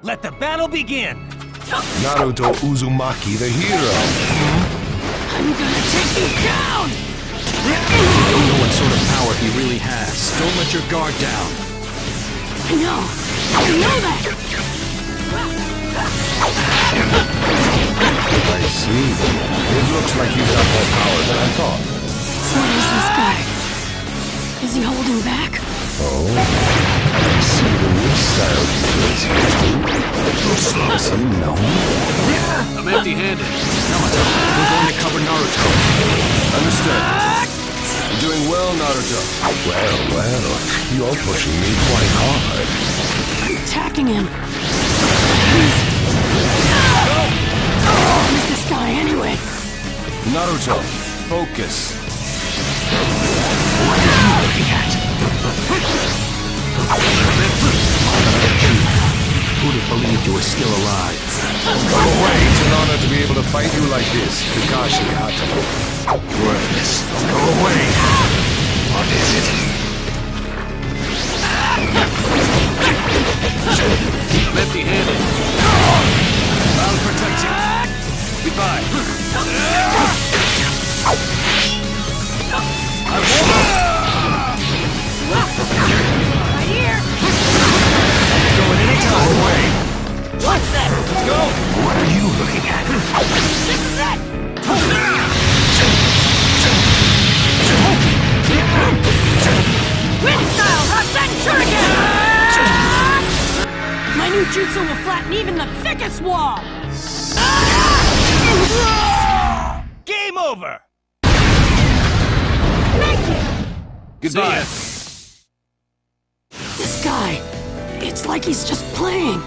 Let the battle begin! Naruto Uzumaki, the hero. I'm gonna take you down! You don't know what sort of power he really has. Don't let your guard down. I know that! I see. It looks like you've got more power than I thought. What is this guy? Is he holding back? Oh, I see the new style he plays here too. Does he know? I'm empty-handed. Yamato, we're going to cover Naruto. Understood. You're doing well, Naruto. Well, you're pushing me quite hard. I'm attacking him. Who's this guy anyway? Naruto, focus. What are you looking at? Who'd have believed you were still alive? It's an honor to be able to fight you like this, Kage. Worthless. Go away. What is it? I'm empty-handed. I'll protect you. Goodbye. Right here! Going anytime. Away. What's that? Let's go. What are you looking at? This is it! Wind style Rasen Shuriken! My new jutsu will flatten even the thickest wall! Game over! Goodbye. This guy, it's like he's just playing.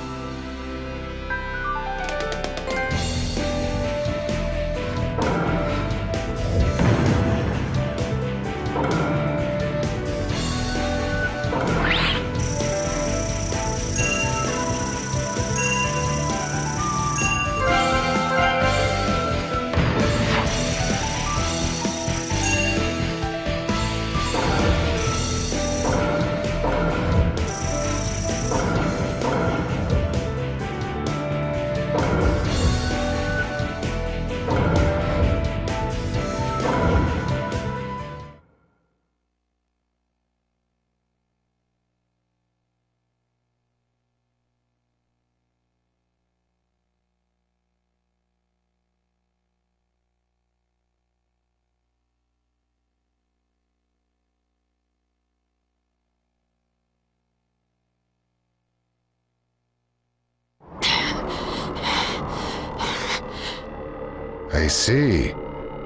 I see.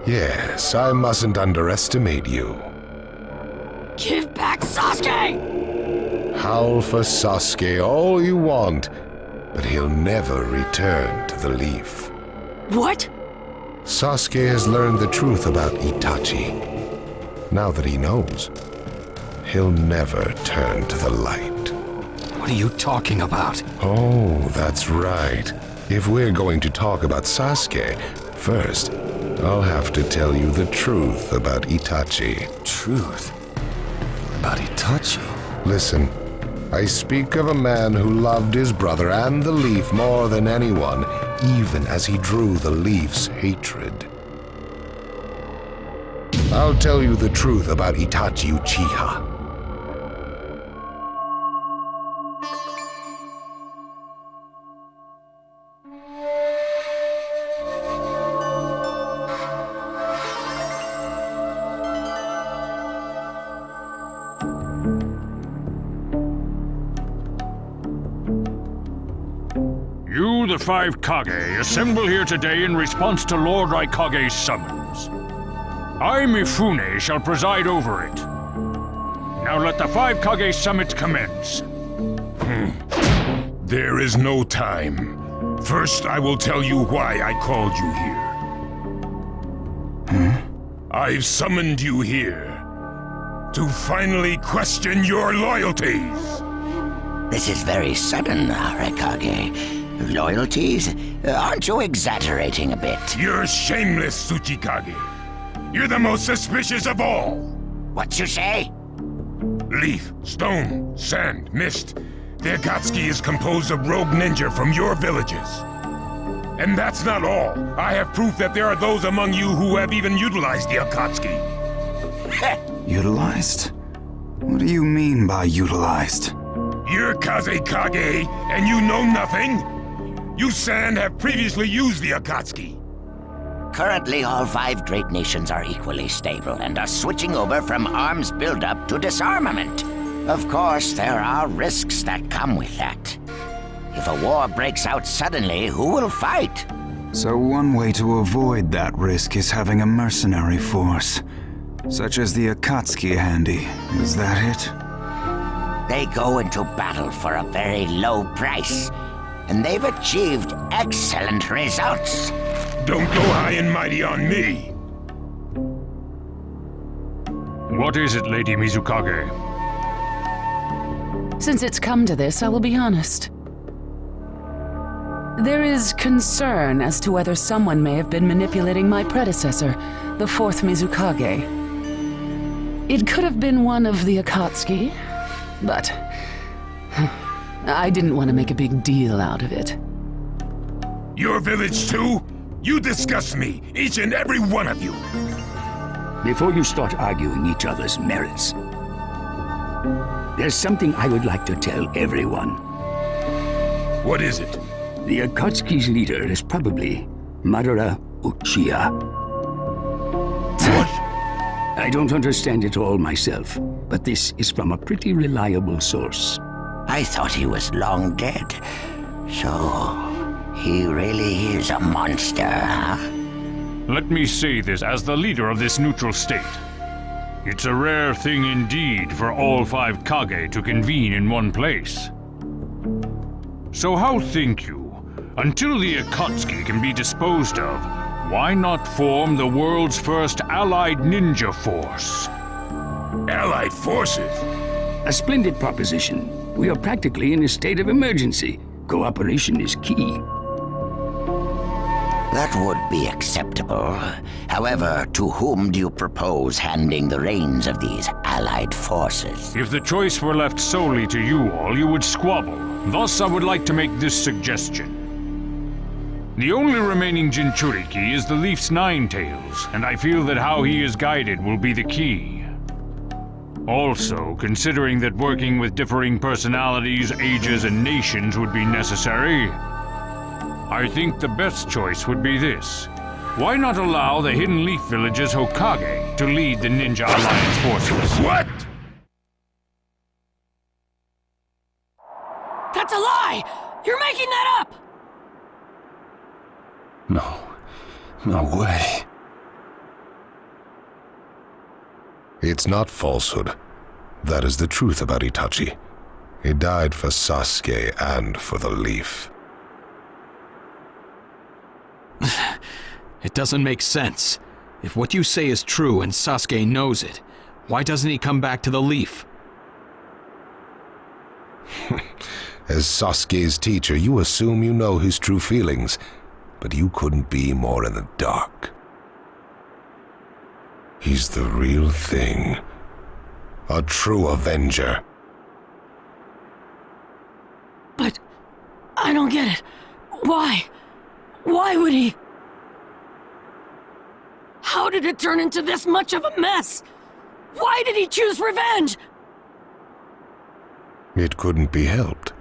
Yes, I mustn't underestimate you. Give back Sasuke! Howl for Sasuke all you want, but he'll never return to the leaf. What? Sasuke has learned the truth about Itachi. Now that he knows, he'll never turn to the light. What are you talking about? Oh, that's right. If we're going to talk about Sasuke, first, I'll have to tell you the truth about Itachi. Truth? About Itachi? Listen, I speak of a man who loved his brother and the leaf more than anyone, even as he drew the leaf's hatred. I'll tell you the truth about Itachi Uchiha. You, the five Kage, assemble here today in response to Lord Raikage's summons. I, Mifune, shall preside over it. Now let the five Kage summit commence. There is no time. First, I will tell you why I called you here. I've summoned you here to finally question your loyalties. This is very sudden, Raikage. Loyalties? Aren't you exaggerating a bit? You're shameless, Tsuchikage. You're the most suspicious of all. What you say? Leaf, stone, sand, mist. The Akatsuki is composed of rogue ninja from your villages. And that's not all. I have proof that there are those among you who have even utilized the Akatsuki. Utilized? What do you mean by utilized? You're Kage, and you know nothing? You Sand have previously used the Akatsuki. Currently, all 5 great nations are equally stable and are switching over from arms buildup to disarmament. Of course, there are risks that come with that. If a war breaks out suddenly, who will fight? So one way to avoid that risk is having a mercenary force, such as the Akatsuki handy. Is that it? They go into battle for a very low price, and they've achieved excellent results. Don't go high and mighty on me. What is it, Lady Mizukage? Since it's come to this, I will be honest. There is concern as to whether someone may have been manipulating my predecessor, the 4th Mizukage. It could have been one of the Akatsuki, but I didn't want to make a big deal out of it. Your village too? You disgust me, each and every one of you. Before you start arguing each other's merits, there's something I would like to tell everyone. What is it? The Akatsuki's leader is probably Madara Uchiha. What? I don't understand it all myself, but this is from a pretty reliable source. I thought he was long dead. So, he really is a monster, huh? Let me say this as the leader of this neutral state. It's a rare thing indeed for all 5 Kage to convene in one place. So how think you, until the Akatsuki can be disposed of, why not form the world's first allied ninja force? Allied forces? A splendid proposition. We are practically in a state of emergency. Cooperation is key. That would be acceptable. However, to whom do you propose handing the reins of these allied forces? If the choice were left solely to you all, you would squabble. Thus, I would like to make this suggestion. The only remaining Jinchuriki is the Leaf's 9 tails, and I feel that how he is guided will be the key. Also, considering that working with differing personalities, ages, and nations would be necessary, I think the best choice would be this. Why not allow the Hidden Leaf Village's Hokage to lead the Ninja Alliance forces? What? That's a lie! You're making that up! No way. It's not falsehood. That is the truth about Itachi. He died for Sasuke and for the Leaf. It doesn't make sense. If what you say is true and Sasuke knows it, why doesn't he come back to the Leaf? As Sasuke's teacher, you assume you know his true feelings, but you couldn't be more in the dark. He's the real thing. A true Avenger. But I don't get it. Why? Why would he? How did it turn into this much of a mess? Why did he choose revenge? It couldn't be helped.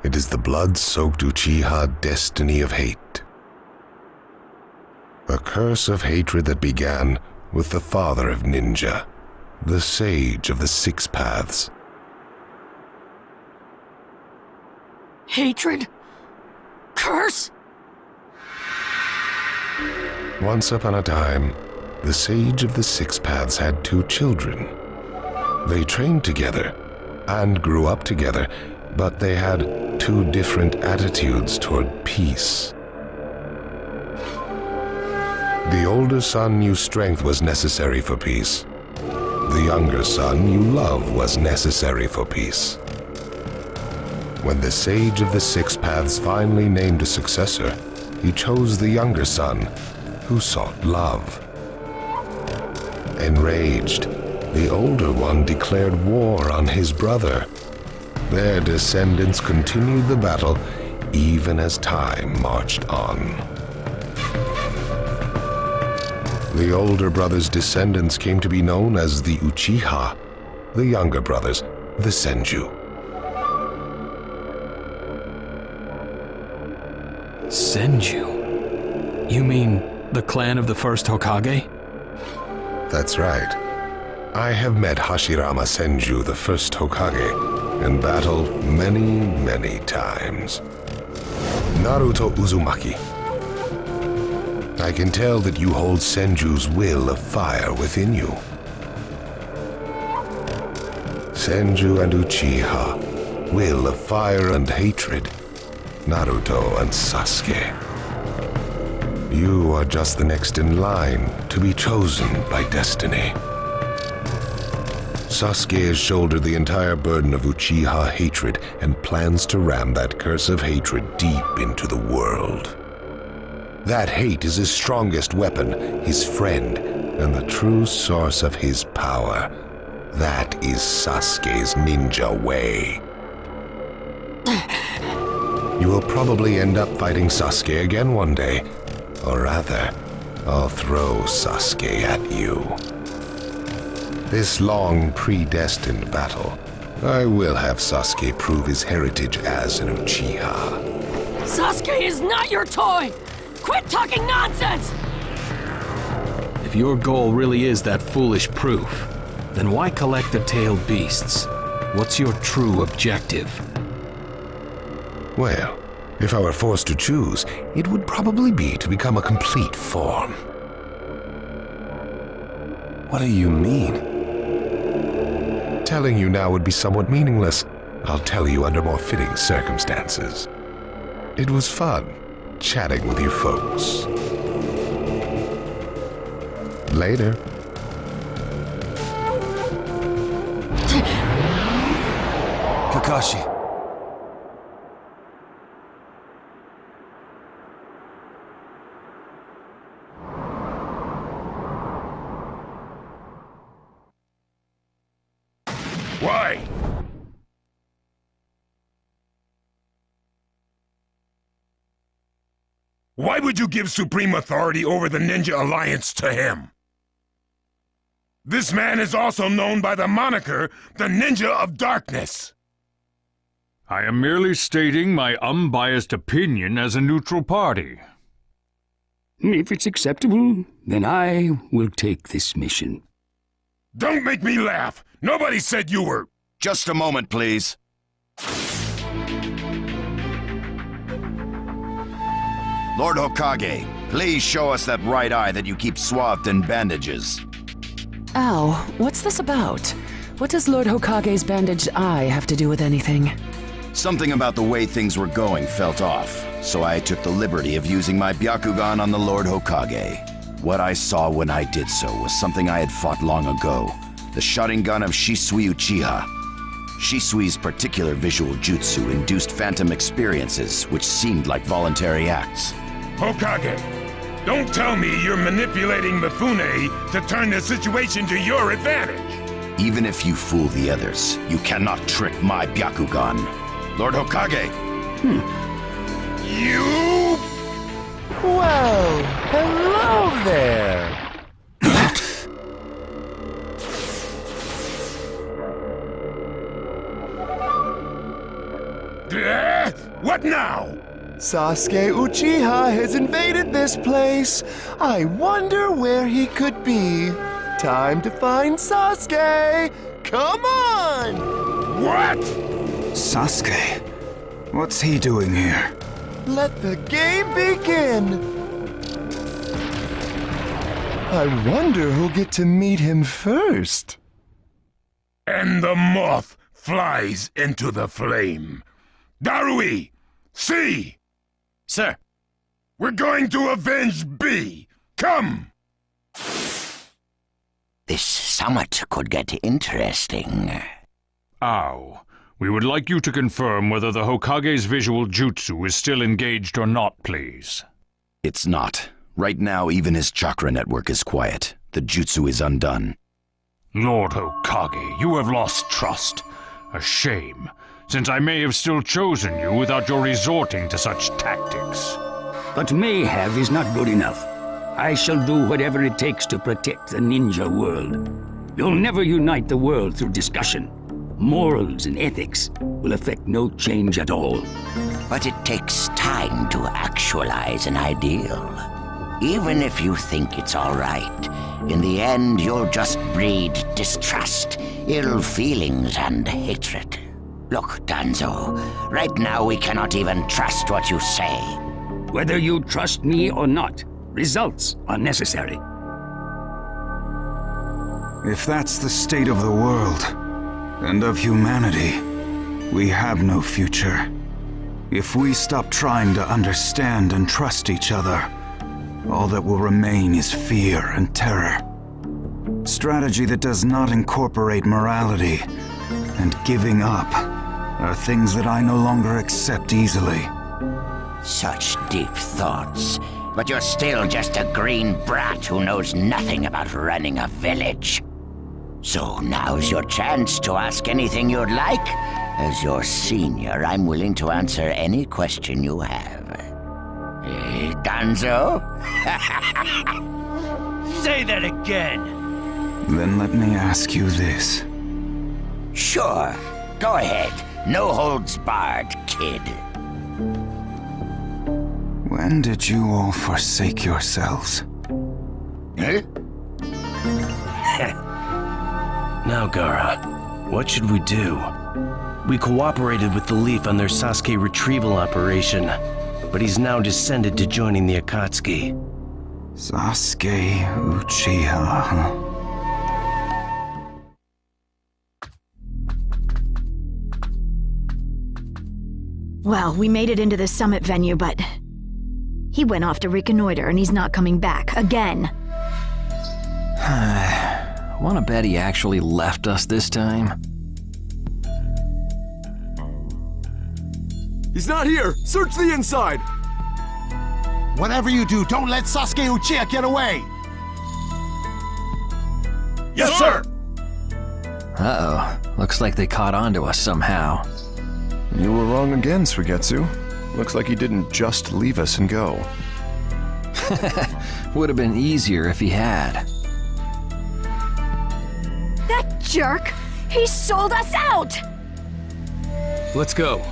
It is the blood-soaked Uchiha destiny of hate. A curse of hatred that began with the father of ninja, the sage of the 6 paths. Hatred? Curse? Once upon a time, the sage of the 6 paths had 2 children. They trained together and grew up together, but they had 2 different attitudes toward peace. The older son knew strength was necessary for peace. The younger son knew love was necessary for peace. When the sage of the 6 paths finally named a successor, he chose the younger son, who sought love. Enraged, the older one declared war on his brother. Their descendants continued the battle even as time marched on. The older brothers' descendants came to be known as the Uchiha, the younger brothers, the Senju. Senju? You mean the clan of the first Hokage? That's right. I have met Hashirama Senju, the first Hokage, in battle many, many times. Naruto Uzumaki. I can tell that you hold Senju's will of fire within you. Senju and Uchiha, will of fire and hatred. Naruto and Sasuke. You are just the next in line to be chosen by destiny. Sasuke has shouldered the entire burden of Uchiha hatred and plans to ram that curse of hatred deep into the world. That hate is his strongest weapon, his friend, and the true source of his power. That is Sasuke's ninja way. You will probably end up fighting Sasuke again one day. Or rather, I'll throw Sasuke at you. This long, predestined battle, I will have Sasuke prove his heritage as an Uchiha. Sasuke is not your toy! Quit talking nonsense! If your goal really is that foolish proof, then why collect the tailed beasts? What's your true objective? Well, if I were forced to choose, it would probably be to become a complete form. What do you mean? Telling you now would be somewhat meaningless. I'll tell you under more fitting circumstances. It was fun chatting with you folks. Later. Kakashi. Why? Why would you give supreme authority over the Ninja Alliance to him? This man is also known by the moniker, the Ninja of Darkness. I am merely stating my unbiased opinion as a neutral party. If it's acceptable, then I will take this mission. Don't make me laugh! Nobody said you were... Just a moment, please. Lord Hokage, please show us that right eye that you keep swathed in bandages. Ow, what's this about? What does Lord Hokage's bandaged eye have to do with anything? Something about the way things were going felt off, so I took the liberty of using my Byakugan on the Lord Hokage. What I saw when I did so was something I had fought long ago. The Sharingan of Shisui Uchiha. Shisui's particular visual jutsu induced phantom experiences which seemed like voluntary acts. Hokage, don't tell me you're manipulating Mifune to turn the situation to your advantage. Even if you fool the others, you cannot trick my Byakugan. Lord Hokage! You... Well, hello there! What now? Sasuke Uchiha has invaded this place. I wonder where he could be. Time to find Sasuke! Come on! What? Sasuke? What's he doing here? Let the game begin! I wonder who'll get to meet him first. And the moth flies into the flame. Darui! See! Sir! We're going to avenge B! Come! This summit could get interesting. Ow. We would like you to confirm whether the Hokage's visual jutsu is still engaged or not, please. It's not. Right now, even his chakra network is quiet. The jutsu is undone. Lord Hokage, you have lost trust. A shame. since I may have still chosen you without your resorting to such tactics. But may have is not good enough. I shall do whatever it takes to protect the ninja world. You'll never unite the world through discussion. Morals and ethics will affect no change at all. But it takes time to actualize an ideal. Even if you think it's all right, in the end you'll just breed distrust, ill feelings, and hatred. Look, Danzo, right now we cannot even trust what you say. Whether you trust me or not, results are necessary. If that's the state of the world, and of humanity, we have no future. If we stop trying to understand and trust each other, all that will remain is fear and terror. Strategy that does not incorporate morality and giving up are things that I no longer accept easily. Such deep thoughts, but you're still just a green brat who knows nothing about running a village. So now's your chance to ask anything you'd like. As your senior, I'm willing to answer any question you have. Danzo? Say that again! Then let me ask you this. Sure. Go ahead. No holds barred, kid. When did you all forsake yourselves? Huh? Now, Gaara, what should we do? We cooperated with the Leaf on their Sasuke retrieval operation, but he's now descended to joining the Akatsuki. Sasuke Uchiha, huh? Well, we made it into the summit venue, but he went off to reconnoiter and he's not coming back again. Wanna bet he actually left us this time? He's not here! Search the inside! Whatever you do, don't let Sasuke Uchiha get away! Yes, sir! Uh-oh. Looks like they caught on to us somehow. You were wrong again, Suigetsu. Looks like he didn't just leave us and go. Would have been easier if he had. That jerk! He sold us out! Let's go.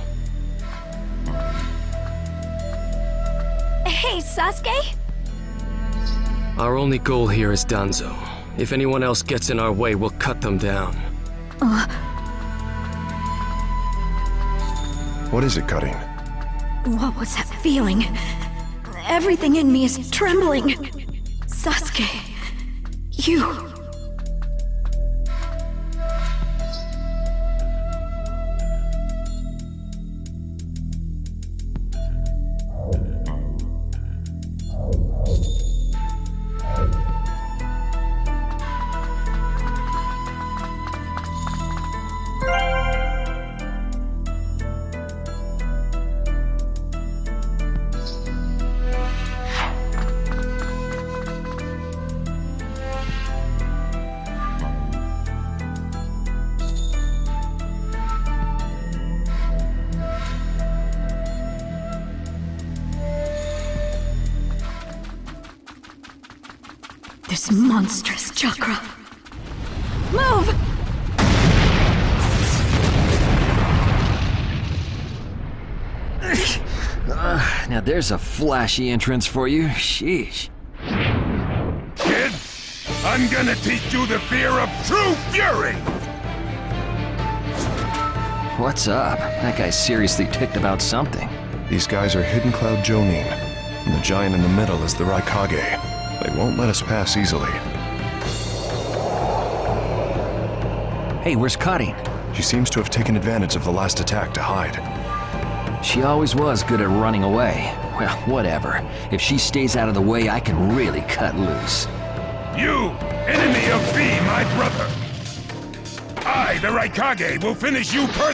Hey, Sasuke? Our only goal here is Danzo. If anyone else gets in our way, we'll cut them down. What is it, Cutting? What was that feeling? Everything in me is trembling. Sasuke, you... This monstrous chakra. Move! Now there's a flashy entrance for you. Sheesh. Kid, I'm gonna teach you the fear of true fury! What's up? That guy's seriously ticked about something. These guys are Hidden Cloud Jonin, and the giant in the middle is the Raikage. They won't let us pass easily. Hey, where's Cutting? She seems to have taken advantage of the last attack to hide. She always was good at running away. Well, whatever. If she stays out of the way, I can really cut loose. You, enemy of B, my brother! I, the Raikage, will finish you personally!